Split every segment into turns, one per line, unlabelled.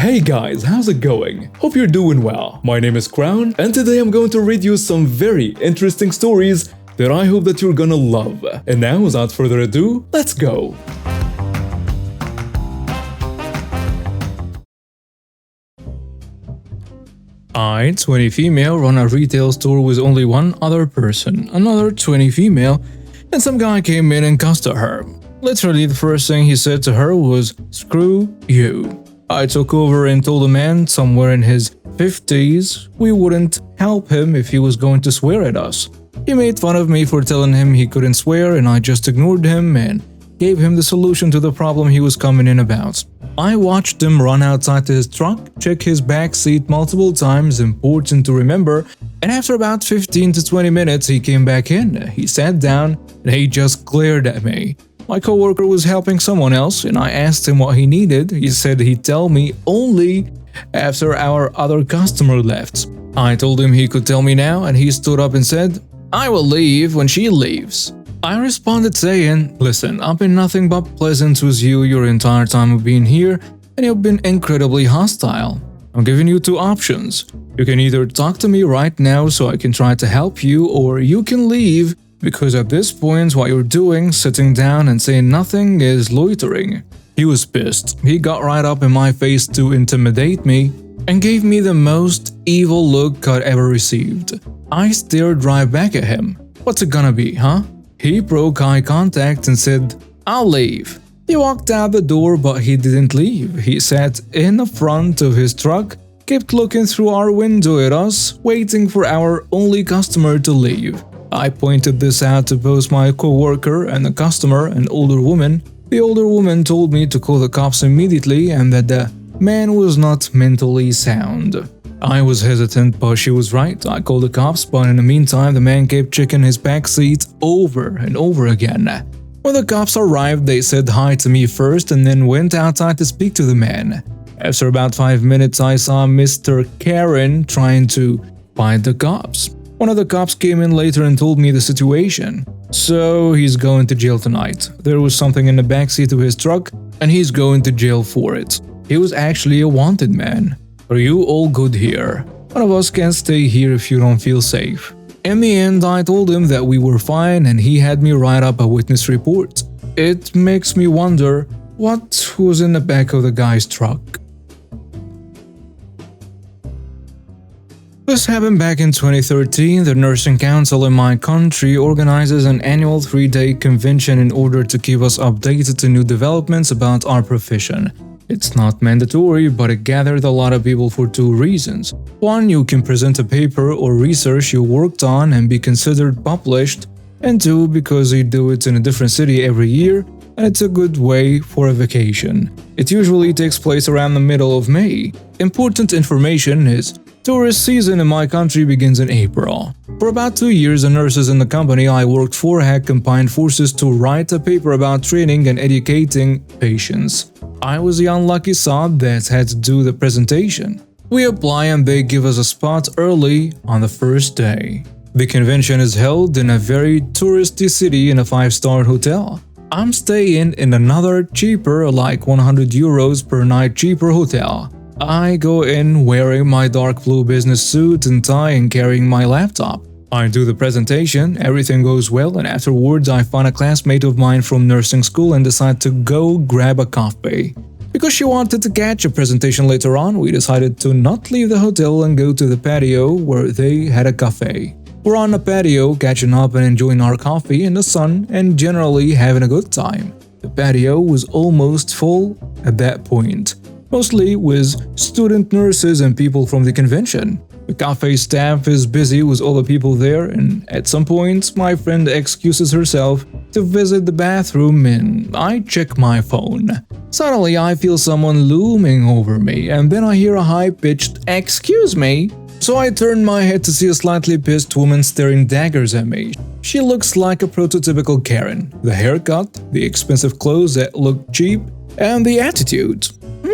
Hey guys, how's it going? Hope you're doing well. My name is Crown, and today I'm going to read you some very interesting stories that I hope that you're gonna love. And now, without further ado, let's go! I, 20 female, run a retail store with only one other person, another 20 female, and some guy came in and cussed at her. Literally, the first thing he said to her was, "Screw you." I took over and told a man somewhere in his 50s we wouldn't help him if he was going to swear at us. He made fun of me for telling him he couldn't swear, and I just ignored him and gave him the solution to the problem he was coming in about. I watched him run outside to his truck, check his back seat multiple times, important to remember, and after about 15 to 20 minutes he came back in. He sat down and he just glared at me. My coworker was helping someone else and I asked him what he needed. He said he'd tell me only after our other customer left. I told him he could tell me now, and he stood up and said, "I will leave when she leaves." I responded saying, "Listen, I've been nothing but pleasant with you your entire time of being here, and you've been incredibly hostile. I'm giving you two options. You can either talk to me right now so I can try to help you, or you can leave, because at this point what you're doing, sitting down and saying nothing, is loitering." He was pissed. He got right up in my face to intimidate me and gave me the most evil look I'd ever received. I stared right back at him. "What's it gonna be, huh?" He broke eye contact and said, "I'll leave." He walked out the door, but he didn't leave. He sat in the front of his truck, kept looking through our window at us, waiting for our only customer to leave. I pointed this out to both my co-worker and the customer, an older woman. The older woman told me to call the cops immediately and that the man was not mentally sound. I was hesitant, but she was right. I called the cops, but in the meantime the man kept checking his back seat over and over again. When the cops arrived, they said hi to me first and then went outside to speak to the man. After about 5 minutes, I saw Mr. Karen trying to find the cops. One of the cops came in later and told me the situation. So he's going to jail tonight. There was something in the backseat of his truck and he's going to jail for it. He was actually a wanted man. Are you all good here? One of us can't stay here if you don't feel safe. In the end, I told him that we were fine and he had me write up a witness report. It makes me wonder what was in the back of the guy's truck. This happened back in 2013. The nursing council in my country organizes an annual 3-day convention in order to keep us updated to new developments about our profession. It's not mandatory, but it gathered a lot of people for two reasons. One, you can present a paper or research you worked on and be considered published, and two, because they do it in a different city every year, and it's a good way for a vacation. It usually takes place around the middle of May. Important information is tourist season in my country begins in April. For about 2 years, the nurses in the company I worked for had combined forces to write a paper about training and educating patients. I was the unlucky sod that had to do the presentation. We apply and they give us a spot early on the first day. The convention is held in a very touristy city in a 5-star hotel. I'm staying in another cheaper, like 100 euros per night cheaper hotel. I go in wearing my dark blue business suit and tie and carrying my laptop. I do the presentation, everything goes well, and afterwards I find a classmate of mine from nursing school and decide to go grab a coffee. Because she wanted to catch a presentation later on, we decided to not leave the hotel and go to the patio where they had a cafe. We're on the patio, catching up and enjoying our coffee in the sun and generally having a good time. The patio was almost full at that point, mostly with student nurses and people from the convention. The cafe staff is busy with all the people there, and at some point my friend excuses herself to visit the bathroom and I check my phone. Suddenly I feel someone looming over me and then I hear a high-pitched "Excuse me?" So I turn my head to see a slightly pissed woman staring daggers at me. She looks like a prototypical Karen. The haircut, the expensive clothes that look cheap, and the attitude.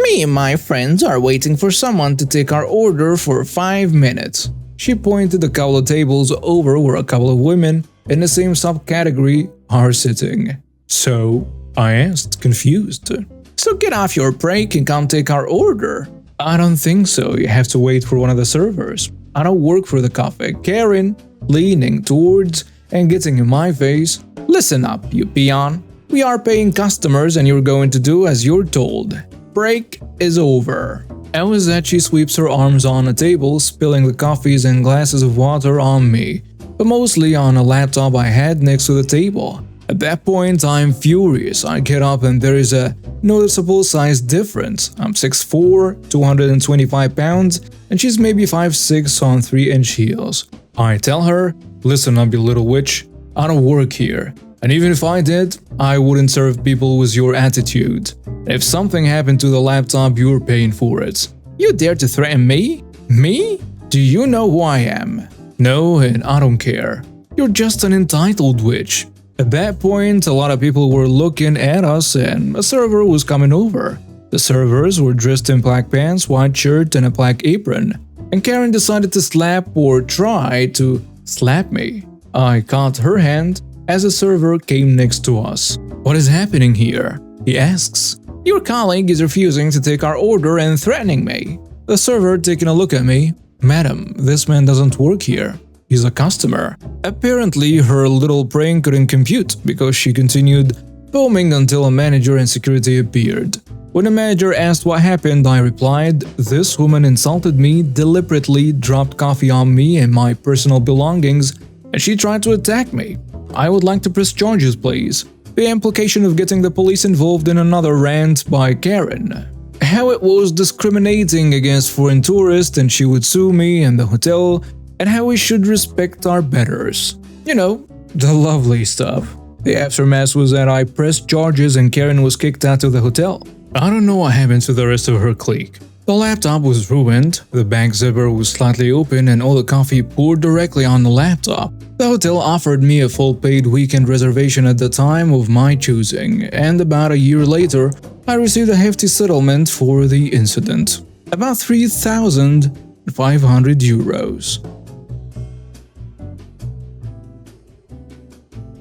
"Me and my friends are waiting for someone to take our order for 5 minutes." She pointed a couple of tables over where a couple of women in the same subcategory are sitting. So I asked, confused, "So get off your break and come take our order." I don't think so. You have to wait for one of the servers. I don't work for the cafe. Karen, leaning towards and getting in my face. Listen up, you peon. We are paying customers and you're going to do as you're told. Break is over. And with that, she sweeps her arms on a table, spilling the coffees and glasses of water on me, but mostly on a laptop I had next to the table. At that point, I'm furious. I get up and there is a noticeable size difference. I'm 6'4", 225 pounds, and she's maybe 5'6" on 3-inch heels. I tell her, listen up, you little witch, I don't work here. And even if I did, I wouldn't serve people with your attitude. If something happened to the laptop, you're paying for it. You dare to threaten me? Me? Do you know who I am? No, and I don't care. You're just an entitled witch. At that point, a lot of people were looking at us and a server was coming over. The servers were dressed in black pants, white shirt, and a black apron. And Karen decided to slap or try to slap me. I caught her hand as a server came next to us. What is happening here? He asks. Your colleague is refusing to take our order and threatening me. The server taking a look at me. Madam, this man doesn't work here. He's a customer. Apparently, her little prank couldn't compute because she continued foaming until a manager and security appeared. When the manager asked what happened, I replied, this woman insulted me, deliberately dropped coffee on me and my personal belongings, and she tried to attack me. I would like to press charges, please. The implication of getting the police involved in another rant by Karen. How it was discriminating against foreign tourists and she would sue me and the hotel, and how we should respect our betters. You know, the lovely stuff. The aftermath was that I pressed charges and Karen was kicked out of the hotel. I don't know what happened to the rest of her clique. The laptop was ruined, the back zipper was slightly open and all the coffee poured directly on the laptop. The hotel offered me a full paid weekend reservation at the time of my choosing, and about a year later, I received a hefty settlement for the incident. About 3,500 euros.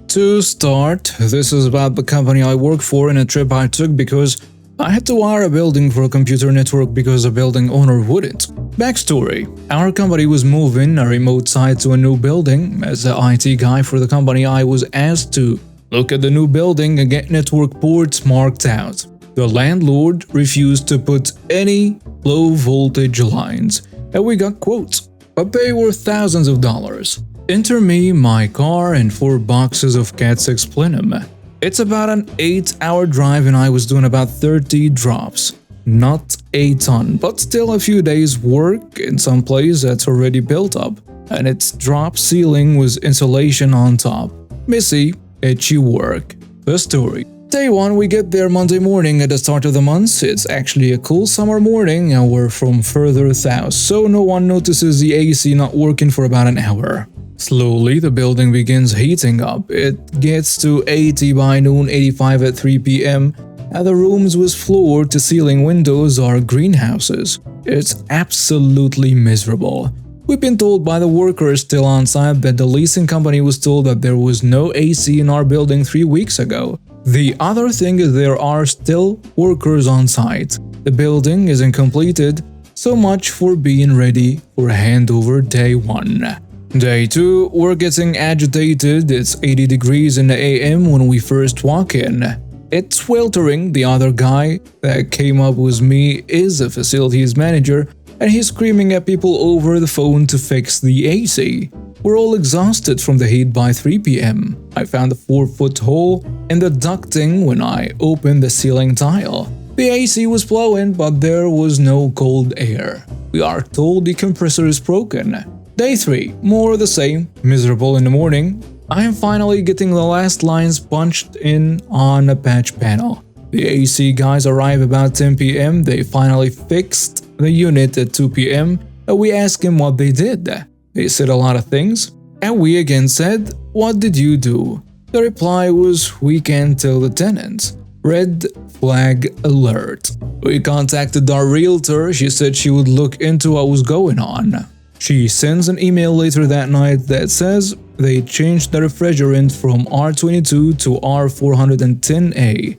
To start, this is about the company I work for and a trip I took because I had to wire a building for a computer network because the building owner wouldn't. Backstory: our company was moving a remote site to a new building. As the IT guy for the company, I was asked to look at the new building and get network ports marked out. The landlord refused to put any low voltage lines, and we got quotes, but they were thousands of dollars. Enter me, my car, and 4 boxes of Cat 6 plenum. It's about an 8-hour drive and I was doing about 30 drops. Not a ton, but still a few days work in some place that's already built up, and its drop ceiling with insulation on top. Messy, itchy work. The story. Day 1, we get there Monday morning at the start of the month. It's actually a cool summer morning and we're from further south, so no one notices the AC not working for about an hour. Slowly, the building begins heating up. It gets to 80 by noon, 85 at 3 p.m. and the rooms with floor-to-ceiling windows are greenhouses. It's absolutely miserable. We've been told by the workers still on site that the leasing company was told that there was no AC in our building 3 weeks ago. The other thing is there are still workers on site. The building isn't completed, so much for being ready for handover day 1. Day 2, we're getting agitated. It's 80 degrees in the AM when we first walk in. It's sweltering. The other guy that came up with me is a facilities manager, and he's screaming at people over the phone to fix the AC. We're all exhausted from the heat by 3 p.m. I found a 4-foot hole in the ducting when I opened the ceiling tile. The AC was blowing, but there was no cold air. We are told the compressor is broken. Day 3, more of the same, miserable in the morning. I am finally getting the last lines punched in on a patch panel. The AC guys arrive about 10 p.m. They finally fixed the unit at 2 p.m. and we asked him what they did. They said a lot of things, and we again said, "What did you do?" The reply was, "We can't tell the tenants." Red flag alert. We contacted our realtor. She said she would look into what was going on. She sends an email later that night that says they changed the refrigerant from R22 to R410A.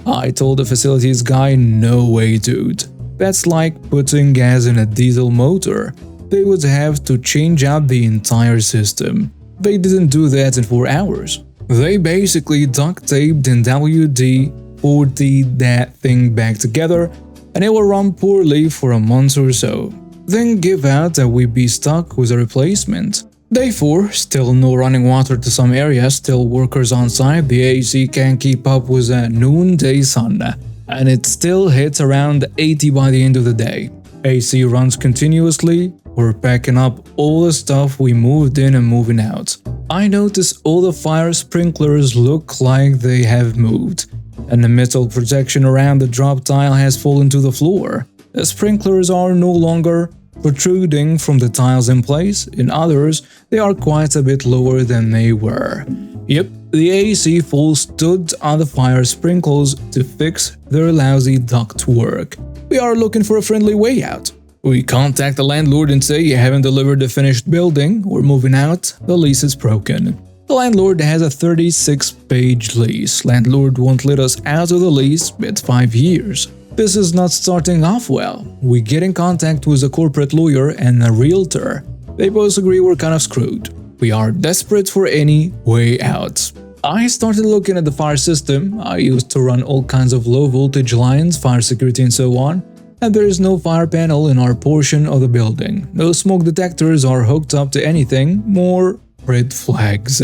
I told the facilities guy, "No way, dude. That's like putting gas in a diesel motor. They would have to change out the entire system. They didn't do that in 4 hours. They basically duct taped and WD-40 that thing back together, and it will run poorly for a month or so. Then give out that we'd be stuck with a replacement. Day 4, still no running water to some areas, still workers on site, the AC can't keep up with a noonday sun, and it still hits around 80 by the end of the day. AC runs continuously, we're packing up all the stuff we moved in and moving out. I notice all the fire sprinklers look like they have moved, and the metal protection around the drop tile has fallen to the floor. The sprinklers are no longer protruding from the tiles in place. In others, they are quite a bit lower than they were. Yep, the AC full stood on the fire sprinkles to fix their lousy ductwork. We are looking for a friendly way out. We contact the landlord and say you haven't delivered the finished building, we're moving out, the lease is broken. The landlord has a 36-page lease. Landlord won't let us out of the lease at 5 years. This is not starting off well. We get in contact with a corporate lawyer and a realtor. They both agree we're kind of screwed. We are desperate for any way out. I started looking at the fire system. I used to run all kinds of low voltage lines, fire security and so on. And there is no fire panel in our portion of the building. No smoke detectors are hooked up to anything. More red flags.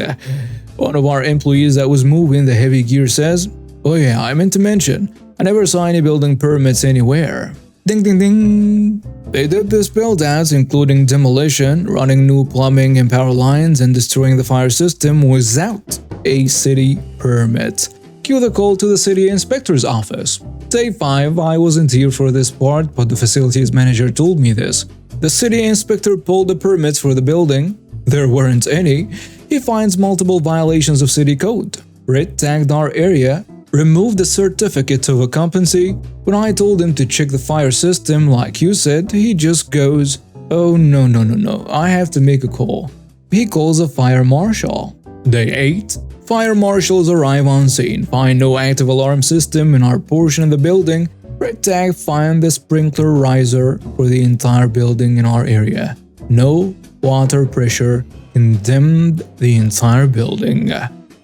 One of our employees that was moving the heavy gear says, "Oh yeah, I meant to mention, I never saw any building permits anywhere." Ding ding ding! They did this build-out, including demolition, running new plumbing and power lines, and destroying the fire system without a city permit. Cue the call to the city inspector's office. Day 5, I wasn't here for this part, but the facilities manager told me this. The city inspector pulled the permits for the building. There weren't any. He finds multiple violations of city code. Red tagged our area. Removed the certificate of occupancy. When I told him to check the fire system like you said, he just goes, "Oh no, I have to make a call." He calls a fire marshal. Day 8. Fire marshals arrive on scene, find no active alarm system in our portion of the building. Red tag find the sprinkler riser for the entire building in our area. No water pressure, condemned the entire building.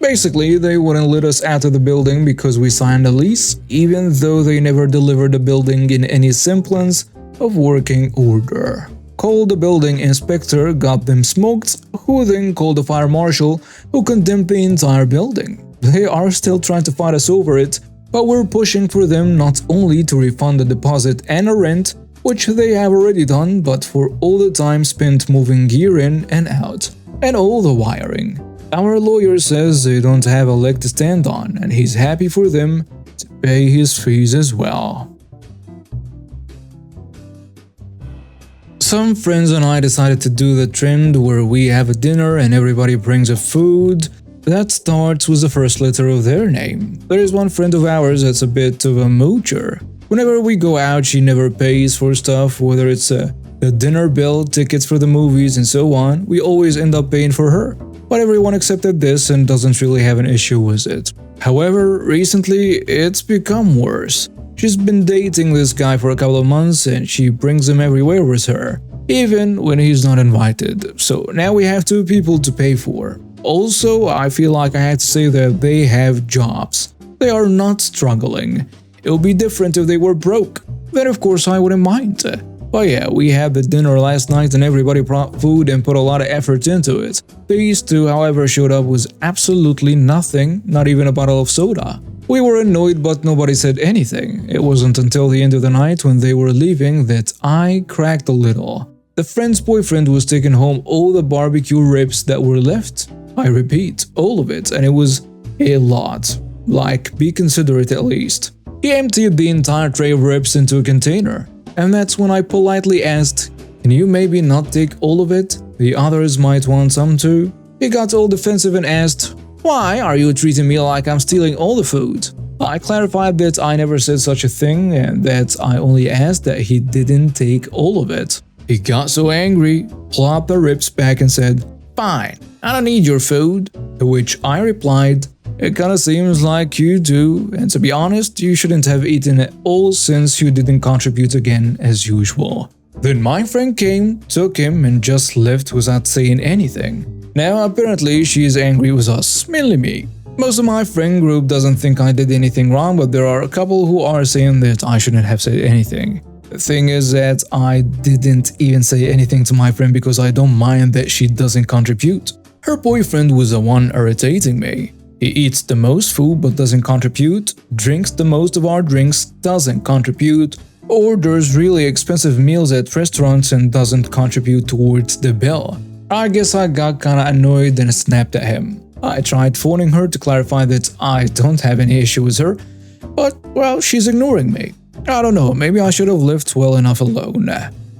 Basically, they wouldn't let us out of the building because we signed a lease, even though they never delivered the building in any semblance of working order. Called the building inspector, got them smoked, who then called the fire marshal, who condemned the entire building. They are still trying to fight us over it, but we're pushing for them not only to refund the deposit and a rent, which they have already done, but for all the time spent moving gear in and out, and all the wiring. Our lawyer says they don't have a leg to stand on, and he's happy for them to pay his fees as well. Some friends and I decided to do the trend where we have a dinner and everybody brings a food that starts with the first letter of their name. There is one friend of ours that's a bit of a moocher. Whenever we go out, she never pays for stuff, whether it's the dinner bill, tickets for the movies, and so on. We always end up paying for her. But everyone accepted this and doesn't really have an issue with it. However, recently it's become worse. She's been dating this guy for a couple of months and she brings him everywhere with her, even when he's not invited. So now we have 2 people to pay for. Also, I feel like I have to say that they have jobs. They are not struggling. It would be different if they were broke. Then of course I wouldn't mind. But yeah, we had the dinner last night and everybody brought food and put a lot of effort into it. These 2, however, showed up with absolutely nothing, not even a bottle of soda. We were annoyed, but nobody said anything. It wasn't until the end of the night when they were leaving that I cracked a little. The friend's boyfriend was taking home all the barbecue ribs that were left. I repeat, all of it, and it was a lot. Like, be considerate at least. He emptied the entire tray of ribs into a container. And that's when I politely asked, "Can you maybe not take all of it? The others might want some too." He got all defensive and asked, "Why are you treating me like I'm stealing all the food?" I clarified that I never said such a thing and that I only asked that he didn't take all of it. He got so angry, plopped the ribs back and said, "Fine, I don't need your food." To which I replied, It kinda seems like you do, and to be honest, you shouldn't have eaten it all since you didn't contribute again as usual. Then my friend came, took him, and just left without saying anything. Now apparently she is angry with us, mainly me. Most of my friend group doesn't think I did anything wrong, but there are a couple who are saying that I shouldn't have said anything. The thing is that I didn't even say anything to my friend because I don't mind that she doesn't contribute. Her boyfriend was the one irritating me. He eats the most food but doesn't contribute, drinks the most of our drinks, doesn't contribute, orders really expensive meals at restaurants and doesn't contribute towards the bill. I guess I got kinda annoyed and snapped at him. I tried phoning her to clarify that I don't have any issue with her, but well, she's ignoring me. I don't know, maybe I should have left well enough alone.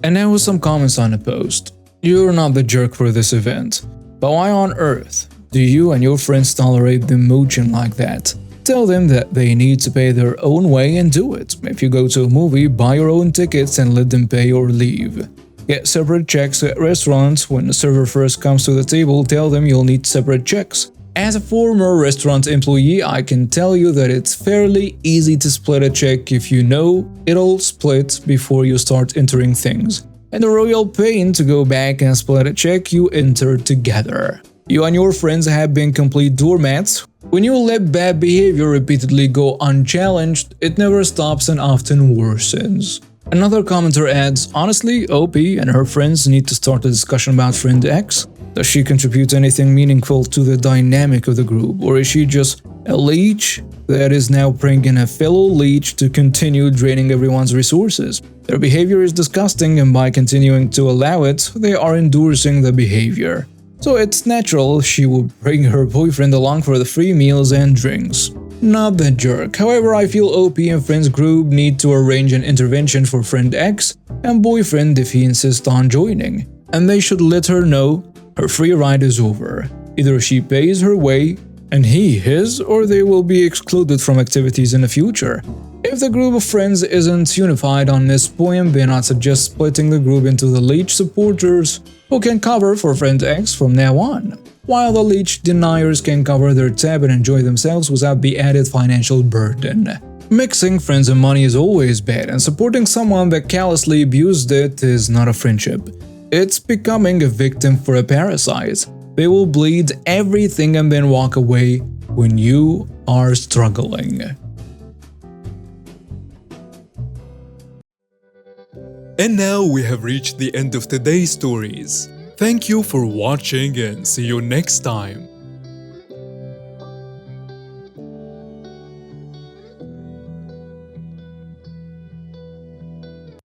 And there was some comments on the post. You're not the jerk for this event, but why on earth do you and your friends tolerate them mooching like that? Tell them that they need to pay their own way and do it. If you go to a movie, buy your own tickets and let them pay or leave. Get separate checks at restaurants. When the server first comes to the table, tell them you'll need separate checks. As a former restaurant employee, I can tell you that it's fairly easy to split a check if you know it'll split before you start entering things. And the royal pain to go back and split a check you enter together. You and your friends have been complete doormats. When you let bad behavior repeatedly go unchallenged, it never stops and often worsens. Another commenter adds, honestly, OP and her friends need to start a discussion about friend X. Does she contribute anything meaningful to the dynamic of the group, or is she just a leech that is now bringing a fellow leech to continue draining everyone's resources? Their behavior is disgusting, and by continuing to allow it, they are endorsing the behavior. So it's natural she would bring her boyfriend along for the free meals and drinks. Not the jerk. However, I feel OP and friends group need to arrange an intervention for friend X and boyfriend if he insists on joining. And they should let her know her free ride is over. Either she pays her way and he his, or they will be excluded from activities in the future. If the group of friends isn't unified on this point, then I'd suggest splitting the group into the leech supporters who can cover for friend X from now on, while the leech deniers can cover their tab and enjoy themselves without the added financial burden. Mixing friends and money is always bad, and supporting someone that callously abused it is not a friendship. It's becoming a victim for a parasite. They will bleed everything and then walk away when you are struggling.
And now we have reached the end of today's stories. Thank you for watching and see you next time.